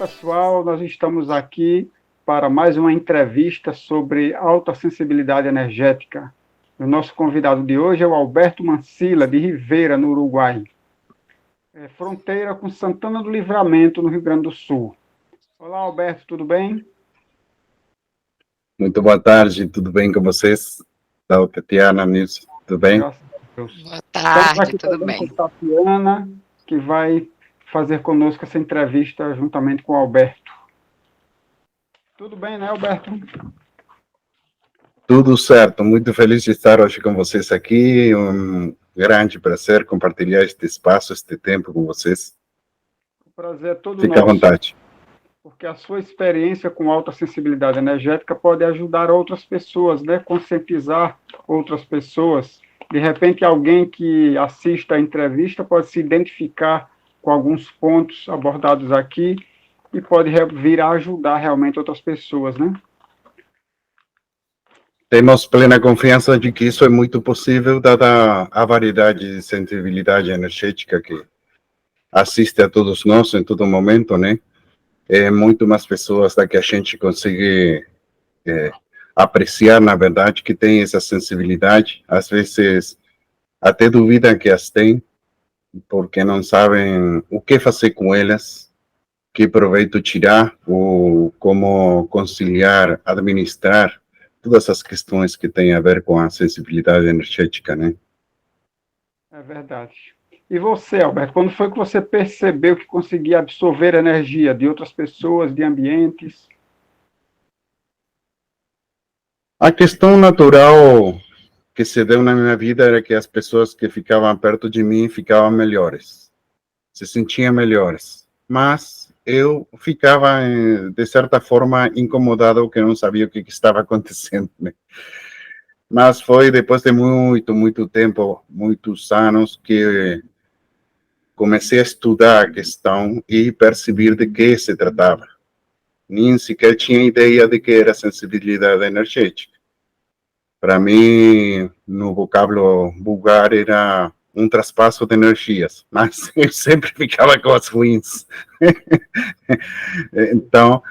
pessoal, nós estamos aqui para mais uma entrevista sobre autossensibilidade energética. O nosso convidado de hoje é o Alberto Mancilla, de Rivera, no Uruguai. É fronteira com Santana do Livramento, no Rio Grande do Sul. Olá, Alberto, tudo bem? Muito boa tarde, tudo bem com vocês? Da Tatiana, Nilson, tudo bem? Graças a Deus. Boa Estamos tarde, aqui tudo também com bem. Tatiana, que vai fazer conosco essa entrevista juntamente com o Alberto. Tudo bem, né, Alberto? Tudo certo, muito feliz de estar hoje com vocês aqui, um grande prazer compartilhar este espaço, este tempo com vocês. O prazer é todo Fique à nosso, vontade. porque a sua experiência com alta sensibilidade energética pode ajudar outras pessoas, né? Conscientizar outras pessoas. De repente, alguém que assista a entrevista pode se identificar com alguns pontos abordados aqui e pode vir a ajudar realmente outras pessoas, né? Temos plena confiança de que isso é muito possível, dada a variedade de sensibilidade energética que assiste a todos nós em todo momento, né? É muito mais pessoas da que a gente consegue apreciar, na verdade, que tem essa sensibilidade. Às vezes, até duvidam que as têm, porque não sabem o que fazer com elas, que proveito tirar, ou como conciliar, administrar todas essas questões que têm a ver com a sensibilidade energética, né? É verdade. E você, Alberto, quando foi que você percebeu que conseguia absorver energia de outras pessoas, de ambientes? A questão natural que se deu na minha vida era que as pessoas que ficavam perto de mim ficavam melhores, se sentiam melhores, mas eu ficava, de certa forma, incomodado, porque eu não sabia o que estava acontecendo, né? Mas foi depois de muito tempo, muitos anos, que comecei a estudar a questão e perceber de que se tratava. Nem sequer tinha ideia de que era sensibilidade energética. Para mim, no vocábulo vulgar, era um traspasso de energias, mas eu sempre ficava com as ruins. Então,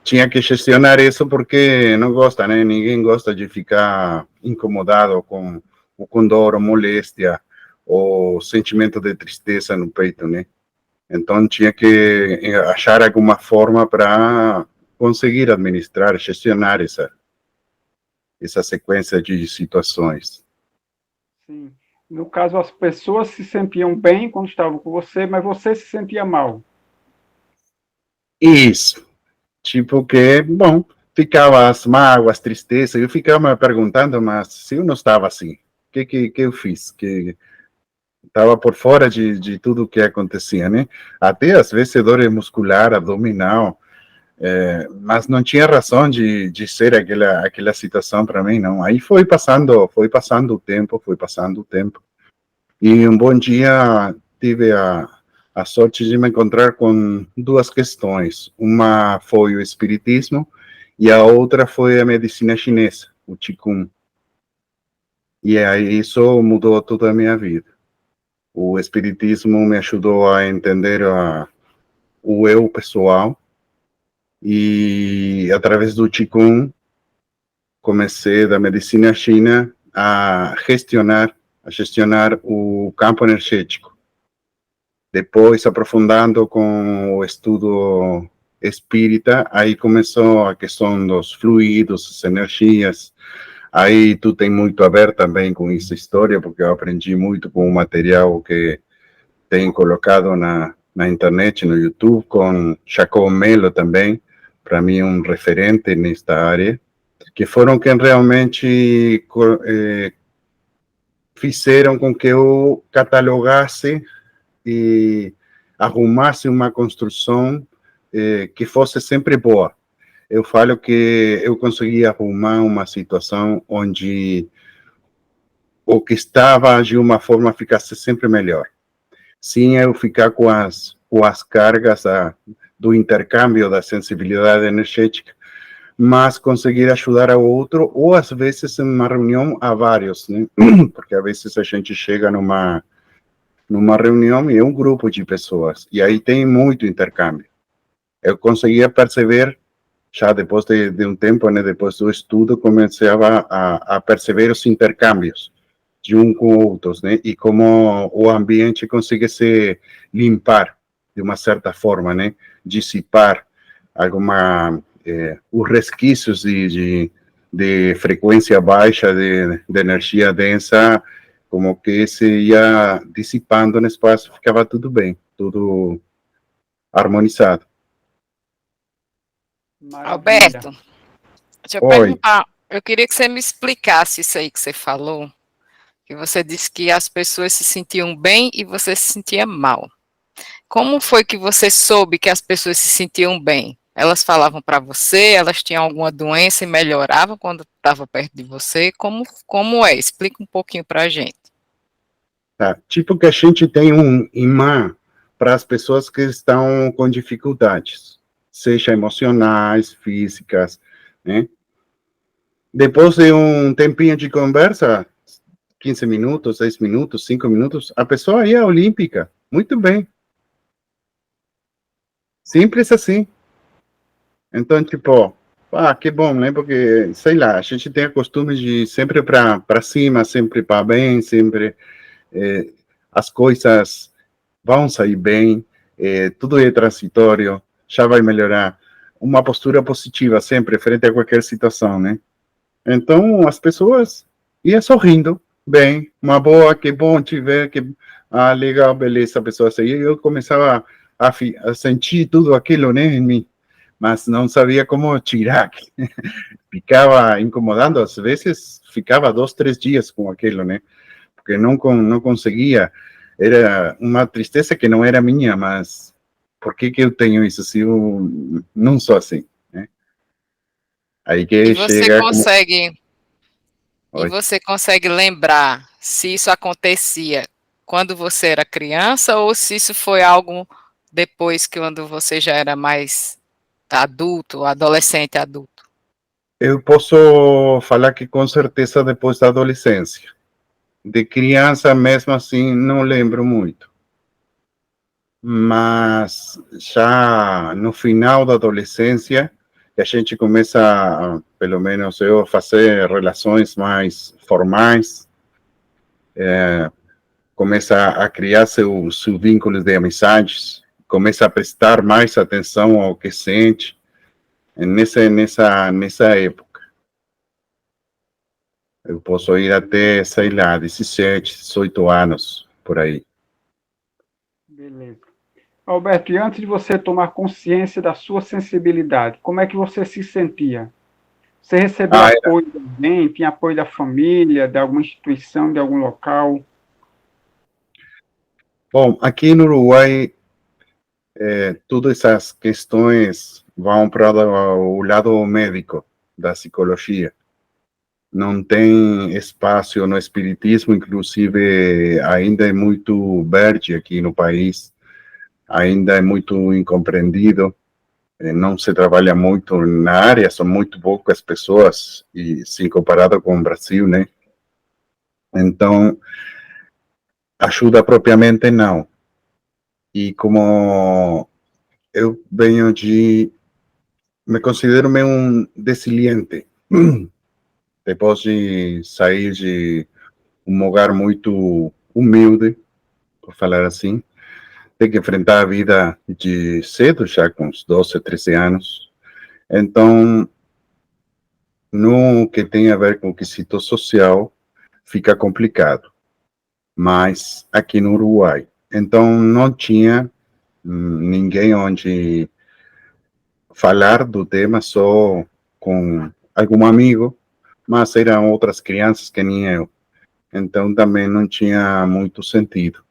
tinha que gestionar isso porque não gosta, né? Ninguém gosta de ficar incomodado com dor ou moléstia ou sentimento de tristeza no peito, né? Então, tinha que achar alguma forma para conseguir administrar, gestionar essa sequência de situações. Sim. No caso, as pessoas se sentiam bem quando estavam com você, mas você se sentia mal. Isso. Tipo que, bom, ficava as mágoas, tristeza, eu ficava me perguntando, mas se eu não estava assim, o que eu fiz? Que estava por fora de tudo o que acontecia, né? Até às vezes dor muscular, abdominal, mas não tinha razão de ser aquela situação para mim, não. Aí foi passando o tempo, e um bom dia tive a sorte de me encontrar com duas questões. Uma foi o espiritismo e a outra foi a medicina chinesa, o Qigong. E aí isso mudou toda a minha vida. O espiritismo me ajudou a entender o eu pessoal e através do Qigong comecei da medicina china a gestionar o campo energético. Depois, aprofundando com o estudo espírita, aí começou a questão dos fluidos, as energias. Aí tu tem muito a ver também com essa história, porque eu aprendi muito com o material que tem colocado na internet, no YouTube, com Jacob Melo também, para mim um referente nesta área, que foram quem realmente fizeram com que eu catalogasse e arrumasse uma construção que fosse sempre boa. Eu falo que eu consegui arrumar uma situação onde o que estava de uma forma ficasse sempre melhor. Sim, eu ficar com as cargas do intercâmbio da sensibilidade energética, mas conseguir ajudar ao outro, ou às vezes em uma reunião a vários, né? Porque às vezes a gente chega numa reunião e é um grupo de pessoas, e aí tem muito intercâmbio. eu conseguia perceber, já depois de um tempo, né, depois do estudo, começava a perceber os intercâmbios de um com outros, né, e como o ambiente consegue se limpar de uma certa forma, né, dissipar os resquícios de frequência baixa, de energia densa, como que se ia dissipando no espaço, ficava tudo bem, tudo harmonizado. Maravilha. Alberto, deixa eu Oi. perguntar, eu queria que você me explicasse isso aí que você falou, que você disse que as pessoas se sentiam bem e você se sentia mal. Como foi que você soube que as pessoas se sentiam bem? Elas falavam para você, elas tinham alguma doença e melhoravam quando estava perto de você? Como é? Explica um pouquinho para a gente. Tá? Tipo que a gente tem um imã para as pessoas que estão com dificuldades, seja emocionais, físicas, né? Depois de um tempinho de conversa, 15 minutos, 10 minutos, 5 minutos, a pessoa ia olímpica. Muito bem. Simples assim. Então, tipo, que bom, né? Porque, sei lá, a gente tem o costume de ir sempre para cima, sempre para bem, sempre as coisas vão sair bem, tudo é transitório, já vai melhorar. Uma postura positiva sempre frente a qualquer situação, né? Então, as pessoas iam sorrindo, bem, uma boa, que bom te ver, que, legal, beleza, a pessoa saía, e eu começava a sentir tudo aquilo, né, em mim, mas não sabia como tirar, ficava incomodando, às vezes ficava 2, 3 dias com aquilo, né, porque não conseguia, era uma tristeza que não era minha, mas por que eu tenho isso se eu não sou assim, né? Aí E que você chega como... consegue, e Oi. você consegue lembrar se isso acontecia quando você era criança ou se isso foi algo depois que quando você já era mais adulto, adolescente, adulto? Eu posso falar que com certeza depois da adolescência. De criança, mesmo assim, não lembro muito. Mas já no final da adolescência, que a gente começa, pelo menos eu, a fazer relações mais formais, começa a criar seus vínculos de amizades, começa a prestar mais atenção ao que sente, nessa época. Eu posso ir até, sei lá, 17, 18 anos, por aí. Beleza. Alberto, e antes de você tomar consciência da sua sensibilidade, como é que você se sentia? Você recebia Ah, apoio de alguém, tinha apoio da família, de alguma instituição, de algum local? bom, aqui no Uruguai, todas essas questões vão para o lado médico da psicologia. Não tem espaço no espiritismo, inclusive ainda é muito verde aqui no país, ainda é muito incompreendido, não se trabalha muito na área, são muito poucas pessoas, e se comparado com o Brasil, né? Então, ajuda propriamente não. E como eu venho me considero um desiliente, depois de sair de um lugar muito humilde, por falar assim, ter que enfrentar a vida de cedo, já com uns 12, 13 anos. Então, no que tem a ver com o quesito social, fica complicado. Mas aqui no Uruguai. Então, não tinha ninguém onde falar do tema, só com algum amigo, mas eram outras crianças que nem eu. Então, também não tinha muito sentido.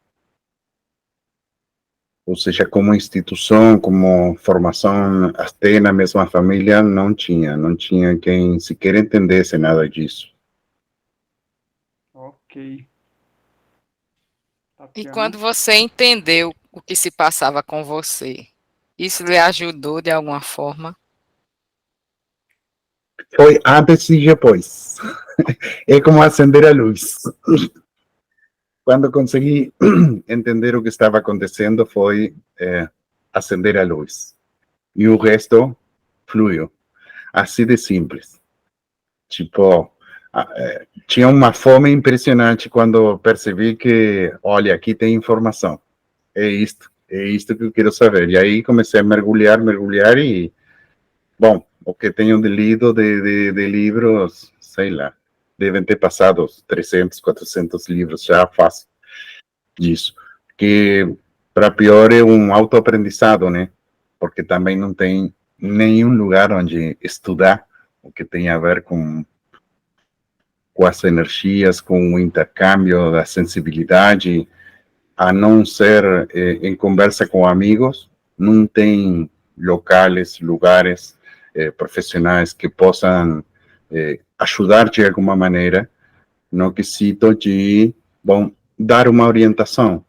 Ou seja, como instituição, como formação, até na mesma família, não tinha quem sequer entendesse nada disso. Ok. E Tatiana? quando você entendeu o que se passava com você, isso lhe ajudou de alguma forma? Foi antes e depois. É como acender a luz. Quando consegui entender o que estava acontecendo, foi acender a luz. e o resto fluiu. Assim de simples. Tipo, tinha uma fome impressionante quando percebi que, olha, aqui tem informação. É isto que eu quero saber. E aí comecei a mergulhar e, bom, o que tenho lido de livros, sei lá, devem ter passado 300, 400 livros já fácil disso. Que, para pior, é um autoaprendizado, né? Porque também não tem nenhum lugar onde estudar o que tem a ver com as energias, com o intercâmbio da sensibilidade, a não ser em conversa com amigos, não tem lugares profissionais que possam ajudar de alguma maneira no quesito de, bom, dar uma orientação.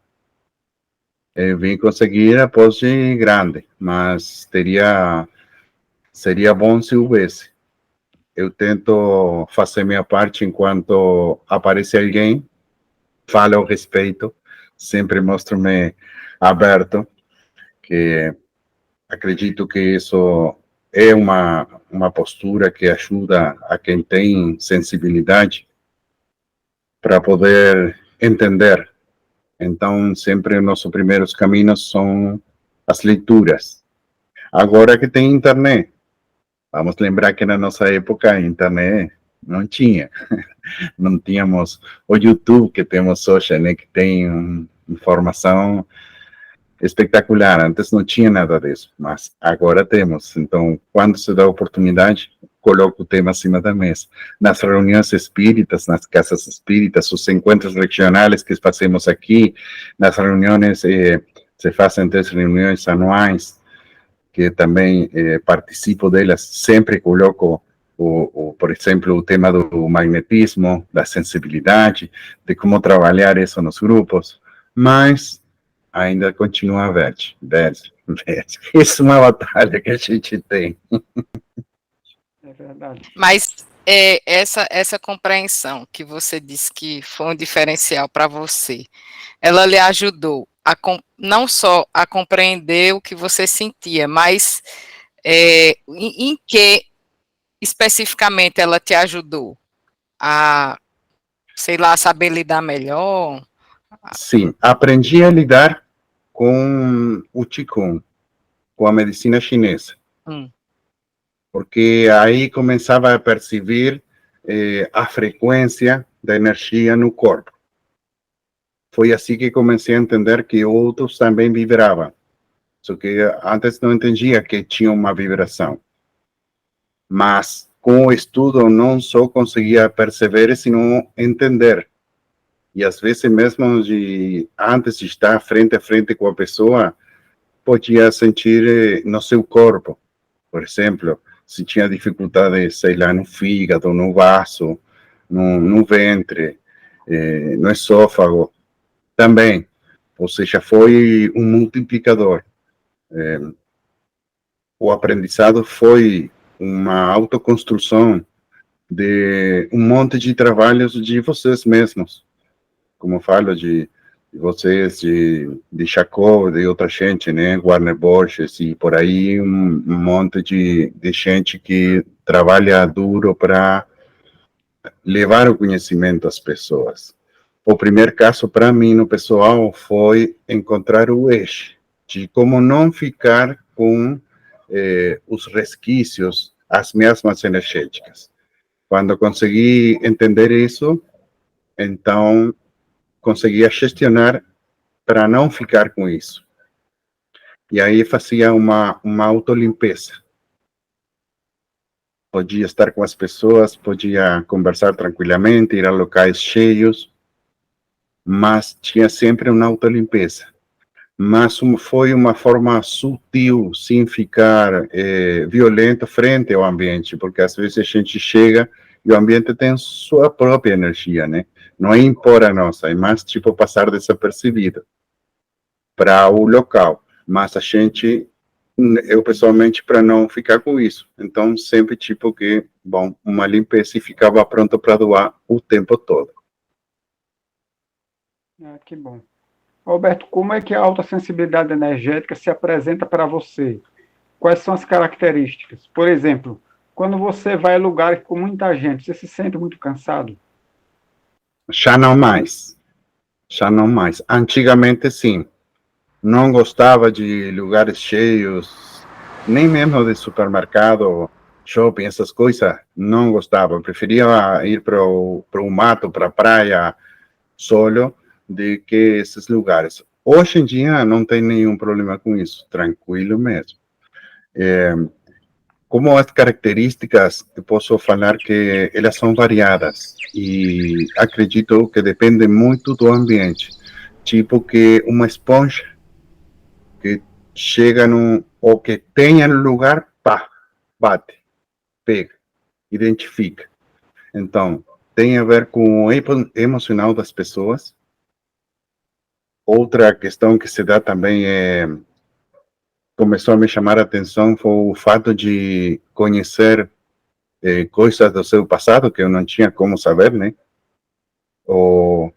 Vim conseguir após de grande, mas seria bom se houvesse. Eu tento fazer minha parte enquanto aparece alguém, falo ao respeito, sempre mostro-me aberto, que acredito que isso é uma postura que ajuda a quem tem sensibilidade para poder entender. Então, sempre os nossos primeiros caminhos são as leituras. Agora que tem internet, vamos lembrar que na nossa época a internet não tinha. Não tínhamos o YouTube que temos hoje, né, que tem informação espetacular. Antes não tinha nada disso, mas agora temos. Então, quando se dá a oportunidade, coloco o tema acima da mesa. Nas reuniões espíritas, nas casas espíritas, os encontros regionais que fazemos aqui, nas reuniões, se fazem 3 reuniões anuais, que também participo delas, sempre coloco, por exemplo, o tema do magnetismo, da sensibilidade, de como trabalhar isso nos grupos, mas ainda continua verde. Isso é uma batalha que a gente tem. É verdade. Mas essa compreensão que você disse que foi um diferencial para você, ela lhe ajudou não só a compreender o que você sentia, mas em que especificamente ela te ajudou a, sei lá, saber lidar melhor? Sim, aprendi a lidar com o Qigong, com a medicina chinesa, porque aí começava a perceber a frequência da energia no corpo. Foi assim que comecei a entender que outros também vibravam, só que antes não entendia que tinha uma vibração. Mas com o estudo não só conseguia perceber, sino entender. E às vezes mesmo antes de estar frente a frente com a pessoa, podia sentir no seu corpo. Por exemplo, se tinha dificuldade, sei lá, no fígado, no baço, no ventre, no esôfago, também. Ou seja, foi um multiplicador. O aprendizado foi uma autoconstrução de um monte de trabalhos de vocês mesmos. Como eu falo, de vocês, de Chacó, de outra gente, né? Warner Borges e por aí, um monte de gente que trabalha duro para levar o conhecimento às pessoas. O primeiro caso para mim, no pessoal, foi encontrar o eixo, de como não ficar com os resquícios, as mesmas energéticas. Quando consegui entender isso, então conseguia gestionar para não ficar com isso. E aí fazia uma autolimpeza. Podia estar com as pessoas, podia conversar tranquilamente, ir a locais cheios, mas tinha sempre uma autolimpeza. Mas foi uma forma sutil, sem ficar violento frente ao ambiente, porque às vezes a gente chega e o ambiente tem sua própria energia, né? Não é impor a nossa, é mais tipo passar desapercebido para o local. Mas a gente, eu pessoalmente, para não ficar com isso. Então, sempre tipo que, bom, uma limpeza e ficava pronto para doar o tempo todo. Que bom. Roberto, como é que a alta sensibilidade energética se apresenta para você? quais são as características? Por exemplo, quando você vai a lugares com muita gente, você se sente muito cansado? Já não mais. Já não mais. Antigamente, sim. Não gostava de lugares cheios, nem mesmo de supermercado, shopping, essas coisas. Não gostava. Preferia ir para o mato, para a praia, solo, de que esses lugares. Hoje em dia, não tem nenhum problema com isso. Tranquilo mesmo. Como as características, eu posso falar que elas são variadas e acredito que depende muito do ambiente. Tipo que uma esponja que chega no, ou que tenha no lugar, pá, bate, pega, identifica. Então, tem a ver com o emocional das pessoas. Outra questão que se dá também começou a me chamar a atenção foi o fato de conhecer coisas do seu passado que eu não tinha como saber, né? O,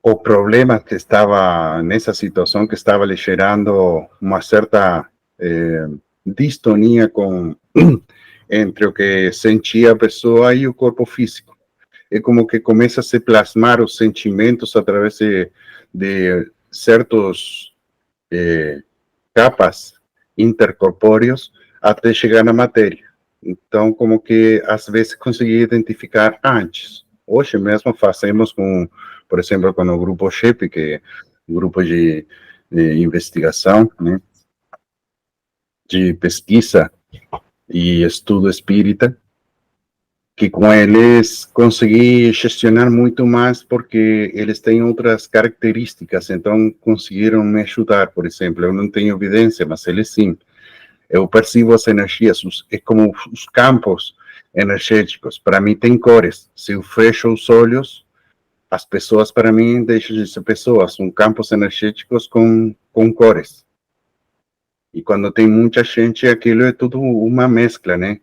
o problema que estava nessa situação que estava lhe gerando uma certa distonia com entre o que sentia a pessoa e o corpo físico. É como que começa a se plasmar os sentimentos através de certos capas intercorpóreos até chegar na matéria. Então, como que às vezes consegui identificar antes. Hoje mesmo fazemos com, por exemplo, com o grupo SHEP, que é um grupo de investigação, né, de pesquisa e estudo espírita, que com eles consegui gestionar muito mais porque eles têm outras características, então conseguiram me ajudar. Por exemplo, eu não tenho evidência, mas eles sim. Eu percebo as energias, é como os campos energéticos. Para mim tem cores. Se eu fecho os olhos, as pessoas para mim deixam de ser pessoas, são campos energéticos com cores. E quando tem muita gente, aquilo é tudo uma mescla, né?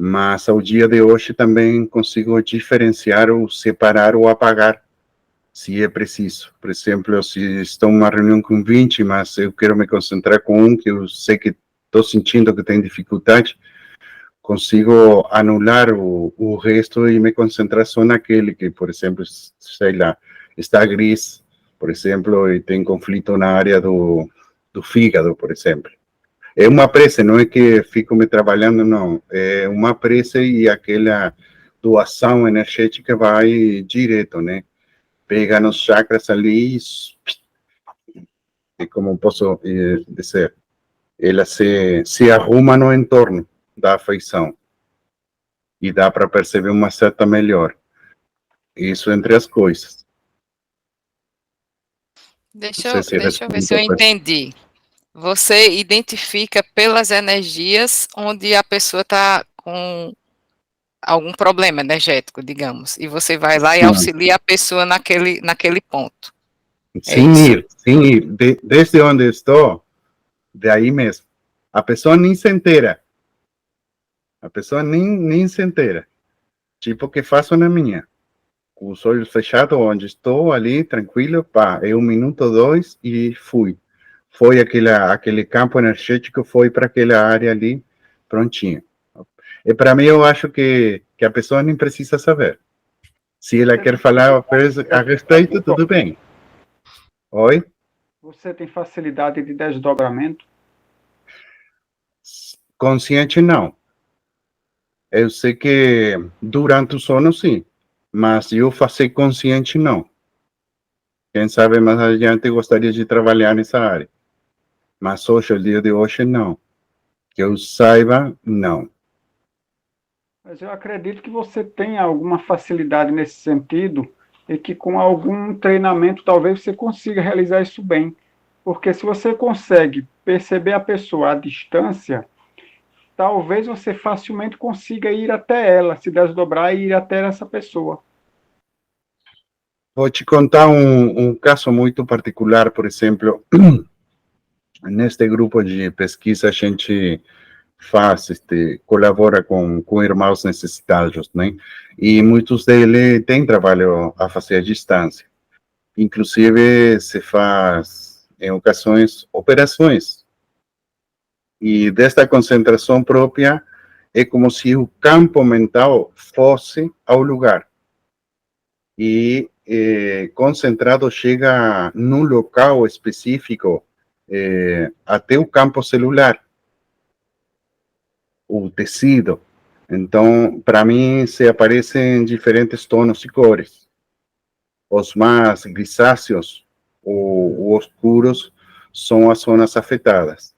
Mas ao dia de hoje também consigo diferenciar ou separar ou apagar, se é preciso. Por exemplo, se estou em uma reunião com 20, mas eu quero me concentrar com um que eu sei que estou sentindo que tem dificuldade, consigo anular o resto e me concentrar só naquele que, por exemplo, sei lá, está gris, por exemplo, e tem conflito na área do fígado, por exemplo. É uma prece, não é que fico me trabalhando, não. É uma prece e aquela doação energética vai direto, né? Pega nos chakras ali e como posso dizer, ela se arruma no entorno da afeição e dá para perceber uma certa melhora. Isso entre as coisas. Não sei se Deixa eu ver se eu entendi. Você identifica pelas energias onde a pessoa está com algum problema energético, digamos, e você vai lá e Sim. auxilia a pessoa naquele ponto. É Sem isso? ir, sem ir. Desde onde estou, de aí mesmo. A pessoa nem se entera. A pessoa nem se entera. Tipo que faço na minha. Com os olhos fechados, onde estou ali, tranquilo, pá, é 1 minuto, 2 e fui. Foi aquele campo energético, foi para aquela área ali, prontinho. E para mim, eu acho que a pessoa nem precisa saber. Se ela quer falar a respeito, tudo bem. Oi? Você tem facilidade de desdobramento? Consciente, não. Eu sei que durante o sono, sim. Mas eu fazer consciente, não. Quem sabe mais adiante gostaria de trabalhar nessa área. Mas hoje, o dia de hoje, não. Que eu saiba, não. Mas eu acredito que você tenha alguma facilidade nesse sentido e que com algum treinamento talvez você consiga realizar isso bem. Porque se você consegue perceber a pessoa à distância, talvez você facilmente consiga ir até ela, se desdobrar e ir até essa pessoa. Vou te contar um caso muito particular, por exemplo, neste grupo de pesquisa a gente colabora com irmãos necessitados, né? E muitos deles têm trabalho a fazer à distância. Inclusive, se faz, em ocasiões, operações E desta concentração própria, é como se o campo mental fosse ao lugar. E concentrado chega num local específico, até o campo celular, o tecido. Então, para mim, se aparecem diferentes tons e cores. Os mais grisáceos ou oscuros são as zonas afetadas.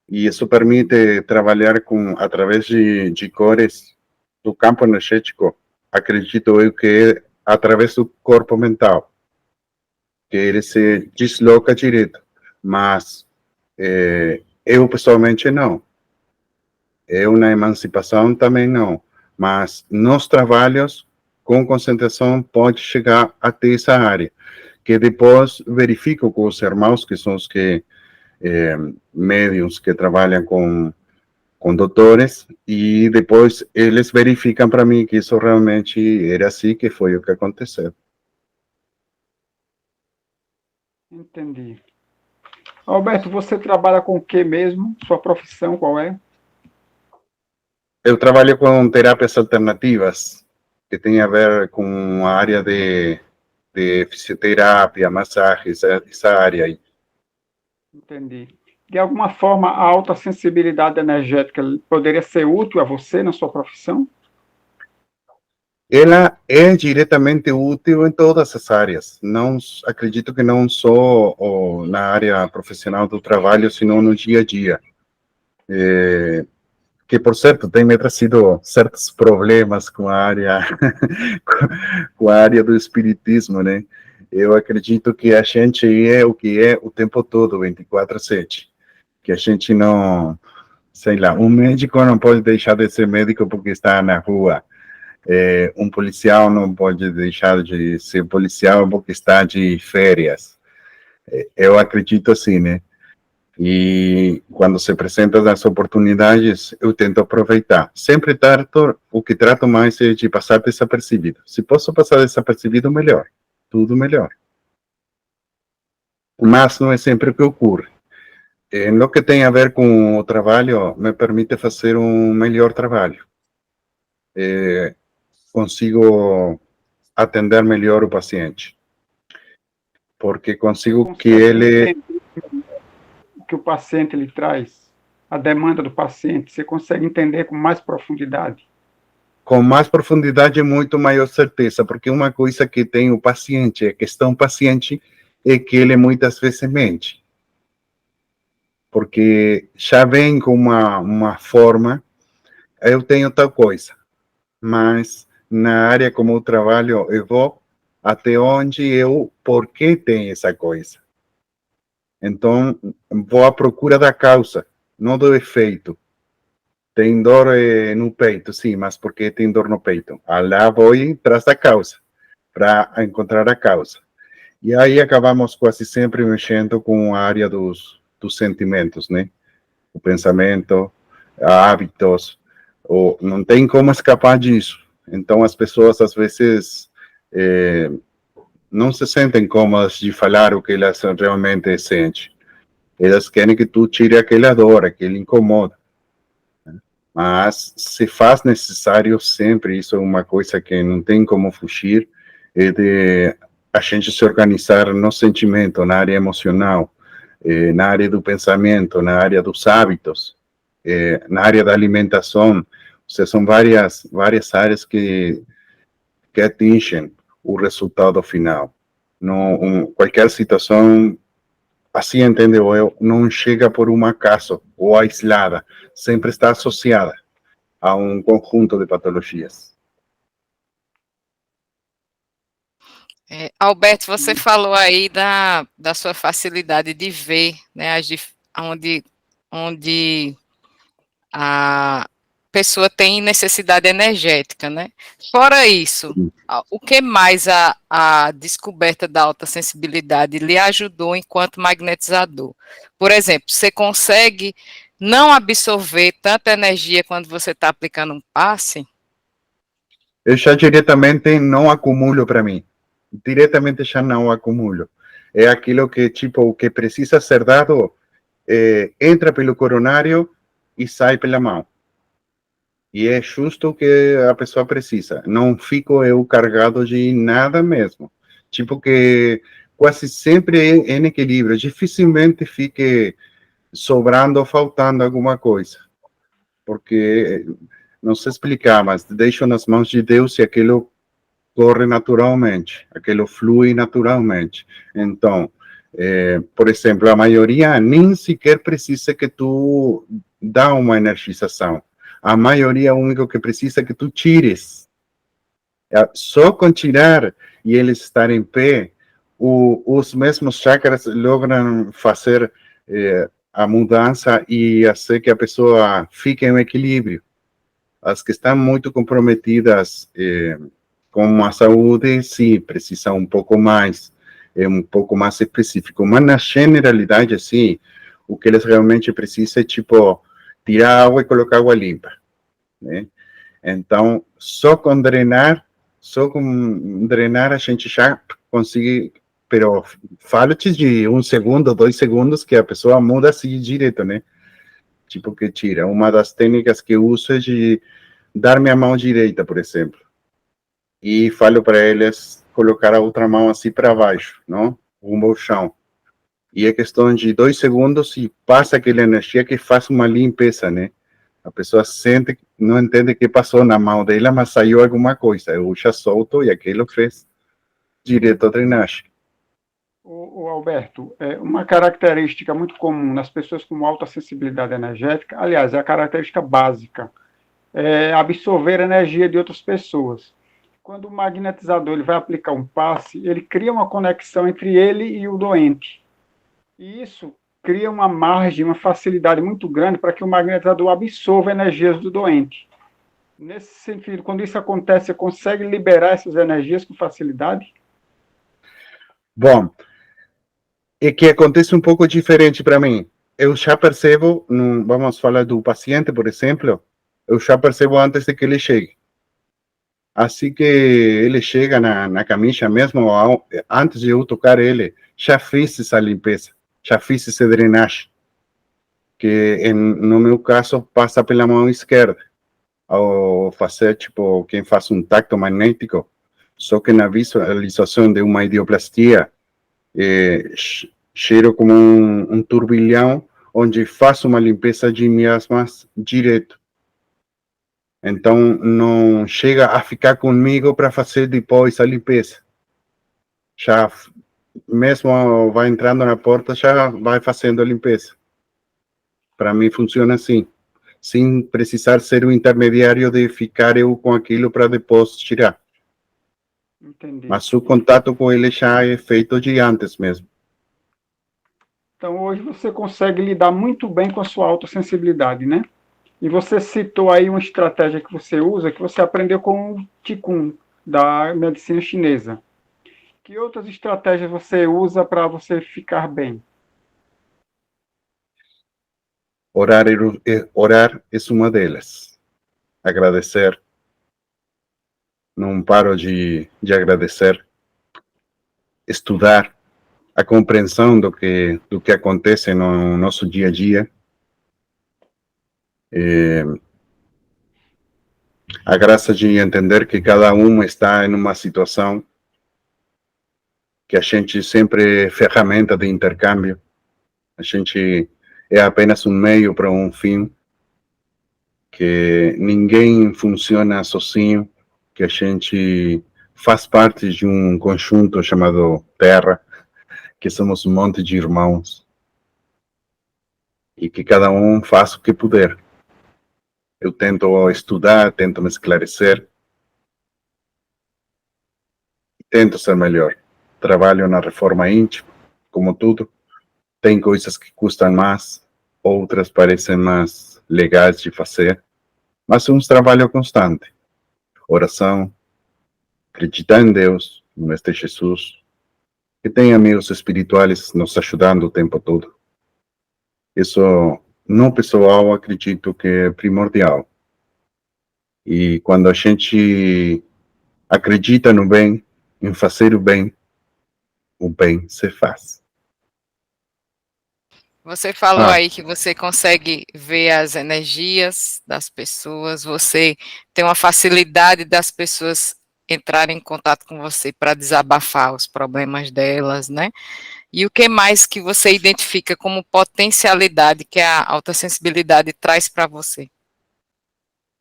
E isso permite trabalhar através de cores do campo energético, acredito eu que é através do corpo mental, que ele se desloca direto. Mas eu, pessoalmente, não. Eu, na emancipação, também não. Mas nos trabalhos, com concentração, pode chegar até essa área, que depois verifico com os irmãos, que são os que médiums que trabalham com doutores, e depois eles verificam para mim que isso realmente era assim, que foi o que aconteceu. Entendi. Alberto, você trabalha com o que mesmo? Sua profissão qual é? Eu trabalho com terapias alternativas, que tem a ver com a área de fisioterapia, massagens, essa área aí. Entendi. De alguma forma, a alta sensibilidade energética poderia ser útil a você na sua profissão? Ela é diretamente útil em todas as áreas. Não acredito que não só na área profissional do trabalho, sino no dia a dia. Que, por certo, tem me trazido certos problemas com a área com a área do espiritismo, né? Eu acredito que a gente é o que é o tempo todo, 24/7. Que a gente não, sei lá, um médico não pode deixar de ser médico porque está na rua. Um policial não pode deixar de ser policial porque está de férias. Eu acredito assim, né? E quando se apresentam as oportunidades, eu tento aproveitar. Sempre o que trato mais é de passar desapercebido. Se posso passar desapercebido, melhor. Tudo melhor. Mas não é sempre o que ocorre. No que tem a ver com o trabalho, me permite fazer um melhor trabalho. Consigo atender melhor o paciente. Porque consigo que ele... O que o paciente lhe traz, a demanda do paciente, você consegue entender com mais profundidade? Com mais profundidade e muito maior certeza, porque uma coisa que tem o paciente, a questão paciente, é que ele muitas vezes mente. Porque já vem com uma forma, eu tenho tal coisa, mas na área como eu trabalho, eu vou até onde por que tem essa coisa. Então, vou à procura da causa, não do efeito. Tem dor no peito, sim, mas por que tem dor no peito? Lá vou atrás da causa, para encontrar a causa. E aí acabamos quase sempre mexendo com a área dos sentimentos, né? O pensamento, hábitos, não tem como escapar disso. Então as pessoas às vezes não se sentem cômodas de falar o que elas realmente sentem. Elas querem que tu tire aquela dor, aquele incomodo. Mas se faz necessário sempre, isso é uma coisa que não tem como fugir, é de a gente se organizar no sentimento, na área emocional, na área do pensamento, na área dos hábitos, na área da alimentação. Ou seja, são várias áreas que atingem o resultado final. Qualquer situação, assim entendo eu, não chega por um acaso ou aislada, sempre está associada a um conjunto de patologias. Alberto, você falou aí da sua facilidade de ver, né, onde a pessoa tem necessidade energética, né? Fora isso, o que mais a descoberta da alta sensibilidade lhe ajudou enquanto magnetizador? Por exemplo, você consegue não absorver tanta energia quando você está aplicando um passe? Eu já diretamente não acumulo para mim. Diretamente já não acumulo. É aquilo que, tipo, o que precisa ser dado, entra pelo coronário e sai pela mão. E é justo o que a pessoa precisa. Não fico eu carregado de nada mesmo. Tipo que quase sempre é em equilíbrio. Dificilmente fique sobrando ou faltando alguma coisa. Porque, não sei explicar, mas deixo nas mãos de Deus e aquilo corre naturalmente. Aquilo flui naturalmente. Então, por exemplo, a maioria nem sequer precisa que tu dá uma energização. A maioria, o único que precisa é que tu tires. Só com tirar e eles estarem em pé, os mesmos chakras logram fazer a mudança e fazer que a pessoa fique em equilíbrio. As que estão muito comprometidas com a saúde, sim, precisam um pouco mais específico. Mas na generalidade, assim, o que eles realmente precisam é, tipo, tirar água e colocar água limpa, né? Então, só com drenar a gente já consegue, pero falo-te de 1 segundo, 2 segundos que a pessoa muda assim direto, né? Tipo que tira. Uma das técnicas que eu uso é de dar minha mão direita, por exemplo, e falo para eles colocar a outra mão assim para baixo, não? Rumo ao chão. E é questão de 2 segundos e passa aquela energia que faz uma limpeza, né? A pessoa sente, não entende o que passou na mão dela, mas saiu alguma coisa. Eu já solto e aquilo fez direto à drenagem. O Alberto, uma característica muito comum nas pessoas com alta sensibilidade energética, aliás, é a característica básica, é absorver a energia de outras pessoas. Quando o magnetizador ele vai aplicar um passe, ele cria uma conexão entre ele e o doente. E isso cria uma margem, uma facilidade muito grande para que o magnetizador absorva energias do doente. Nesse sentido, quando isso acontece, você consegue liberar essas energias com facilidade? Bom, é que acontece um pouco diferente para mim. Eu já percebo, vamos falar do paciente, por exemplo, eu já percebo antes de que ele chegue. Assim que ele chega na camisa mesmo, antes de eu tocar ele, já fiz essa limpeza, já fiz essa drenagem, que no meu caso passa pela mão esquerda, ao fazer, tipo, quem faz um tacto magnético, só que na visualização de uma idioplastia, cheiro como um turbilhão, onde faço uma limpeza de miasmas direto. Então, não chega a ficar comigo para fazer depois a limpeza. Já, mesmo vai entrando na porta, já vai fazendo a limpeza. Para mim, funciona assim. Sem precisar ser o intermediário de ficar eu com aquilo para depois tirar. Entendi. Mas o contato com ele já é feito de antes mesmo. Então, hoje você consegue lidar muito bem com a sua autossensibilidade, né? E você citou aí uma estratégia que você usa, que você aprendeu com o Qigong, da medicina chinesa. Que outras estratégias você usa para você ficar bem? Orar é uma delas. Agradecer. Não paro de agradecer. Estudar a compreensão do que acontece no nosso dia a dia. A graça de entender que cada um está em uma situação, que a gente sempre é ferramenta de intercâmbio, a gente é apenas um meio para um fim, que ninguém funciona sozinho, que a gente faz parte de um conjunto chamado Terra, que somos um monte de irmãos, e que cada um faz o que puder. Eu tento estudar, tento me esclarecer, tento ser melhor. Trabalho na reforma íntima, como tudo. Tem coisas que custam mais, outras parecem mais legais de fazer, mas é um trabalho constante. Oração, acreditar em Deus, no Mestre Jesus, que tem amigos espirituais nos ajudando o tempo todo. Isso, no pessoal, acredito que é primordial. E quando a gente acredita no bem, em fazer o bem se faz. Você falou aí que você consegue ver as energias das pessoas, você tem uma facilidade das pessoas entrarem em contato com você para desabafar os problemas delas, né? E o que mais que você identifica como potencialidade que a alta sensibilidade traz para você?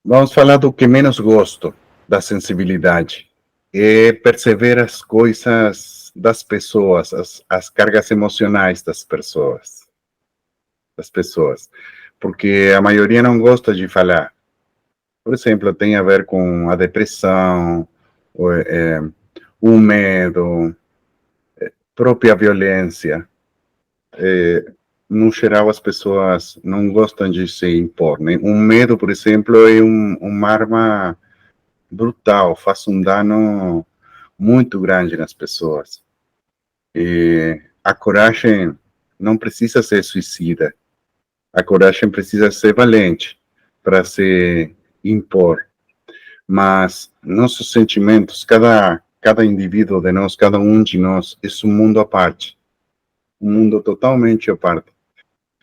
Vamos falar do que menos gosto da sensibilidade. É perceber as coisas das pessoas, as cargas emocionais das pessoas. Porque a maioria não gosta de falar. Por exemplo, tem a ver com a depressão, o medo, própria violência. No geral, as pessoas não gostam de se impor, né? Um medo, por exemplo, é uma arma brutal, faz um dano muito grande nas pessoas. E a coragem não precisa ser suicida. A coragem precisa ser valente para se impor. Mas nossos sentimentos, cada indivíduo de nós, cada um de nós, é um mundo à parte. Um mundo totalmente à parte.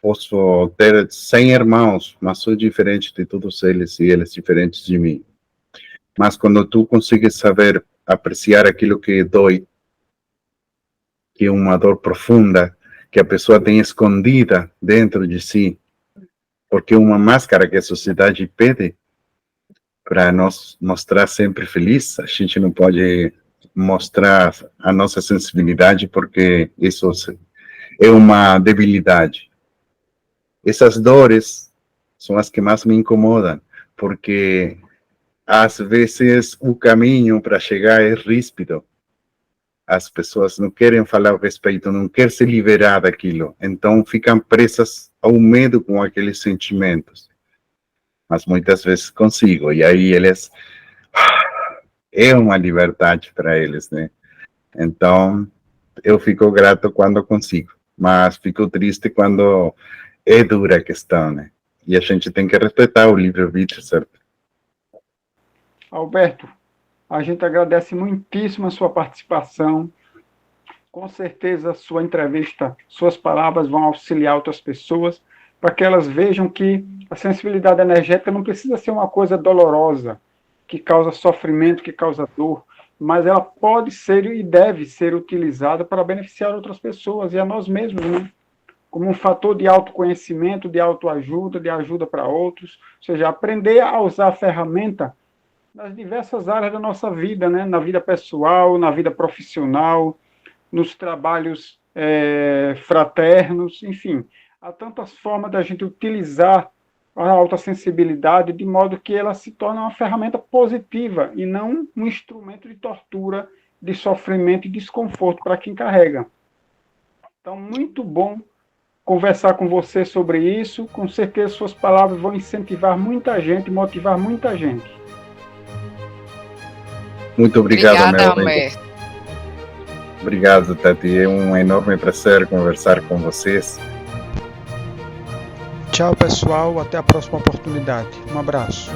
Posso ter 100 irmãos, mas sou diferente de todos eles e eles diferentes de mim. Mas quando tu consegues saber apreciar aquilo que dói, que é uma dor profunda, que a pessoa tem escondida dentro de si, porque é uma máscara que a sociedade pede para nós mostrar sempre feliz, a gente não pode mostrar a nossa sensibilidade porque isso é uma debilidade. Essas dores são as que mais me incomodam, porque às vezes o caminho para chegar é ríspido. As pessoas não querem falar a respeito, não querem se liberar daquilo. Então ficam presas ao medo com aqueles sentimentos. Mas muitas vezes consigo. E aí eles... É uma liberdade para eles, né? Então, eu fico grato quando consigo. Mas fico triste quando é dura a questão, né? E a gente tem que respeitar o livre-arbítrio, certo? Alberto, a gente agradece muitíssimo a sua participação. Com certeza, a sua entrevista, suas palavras vão auxiliar outras pessoas para que elas vejam que a sensibilidade energética não precisa ser uma coisa dolorosa, que causa sofrimento, que causa dor, mas ela pode ser e deve ser utilizada para beneficiar outras pessoas e a nós mesmos, né? Como um fator de autoconhecimento, de autoajuda, de ajuda para outros, ou seja, aprender a usar a ferramenta nas diversas áreas da nossa vida, né? Na vida pessoal, na vida profissional, nos trabalhos fraternos, enfim. Há tantas formas da gente utilizar a alta sensibilidade de modo que ela se torne uma ferramenta positiva e não um instrumento de tortura, de sofrimento e desconforto para quem carrega. Então, muito bom conversar com você sobre isso. Com certeza suas palavras vão incentivar muita gente, motivar muita gente. Muito obrigado, Obrigada, meu amigo. Alberto. Obrigado, Tati. É um enorme prazer conversar com vocês. Tchau, pessoal. Até a próxima oportunidade. Um abraço.